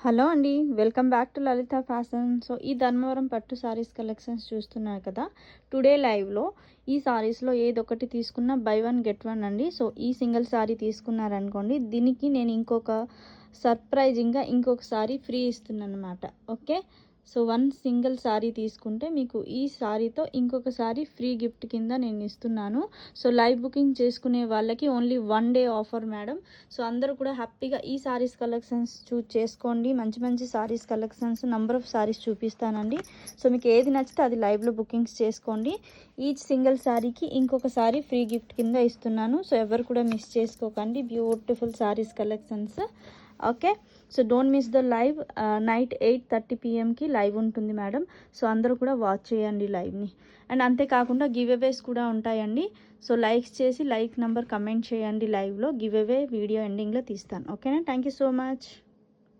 Hello అండి, welcome back to Lalitha fashion. So ఈ ధర్మవరం పట్టు సారీస్ కలెక్షన్స్ చూస్తున్నారు కదా. టుడే లైవ్లో ఈ సారీస్లో ఏదొకటి తీసుకున్నా బై వన్ గెట్ వన్ అండి. సో ఈ సింగిల్ సారీ తీసుకున్నారనుకోండి, దీనికి నేను సర్ప్రైజింగ్గా ఇంకొక సారీ ఫ్రీ ఇస్తున్నాను అనమాట. Okay, so one single sorry తీసుకుంటే మీకు ఈ సారీతో ఇంకొక సారీ ఫ్రీ గిఫ్ట్ కింద నేను ఇస్తున్నాను. సో లైవ్ బుకింగ్ చేసుకునే వాళ్ళకి only 1 day offer madam. So అందరూ కూడా హ్యాపీగా ఈ సారీస్ కలెక్షన్స్ చూస్ చేసుకోండి. మంచి మంచి saris collections number of saris చూపిస్తానండి. సో మీకు ఏది నచ్చితే అది లైవ్లో బుకింగ్స్ చేసుకోండి. ఈచ్ సింగిల్ సారీకి ఇంకొక సారీ ఫ్రీ గిఫ్ట్ కింద ఇస్తున్నాను. సో ఎవరు కూడా మిస్ చేసుకోకండి. Beautiful saris collections. Okay, so don't miss the live. Night 8:30 PM live ఉంటుంది మేడం. సో అందరూ కూడా వాచ్ చేయండి లైవ్ని. అండ్ అంతేకాకుండా గివ్ అవేస్ కూడా ఉంటాయండి. సో లైక్స్ చేసి లైక్ నెంబర్ కమెంట్ చేయండి. లైవ్లో గివ్ అవే వీడియో ఎండింగ్లో తీస్తాను. ఓకేనా, థ్యాంక్ యూ సో మచ్.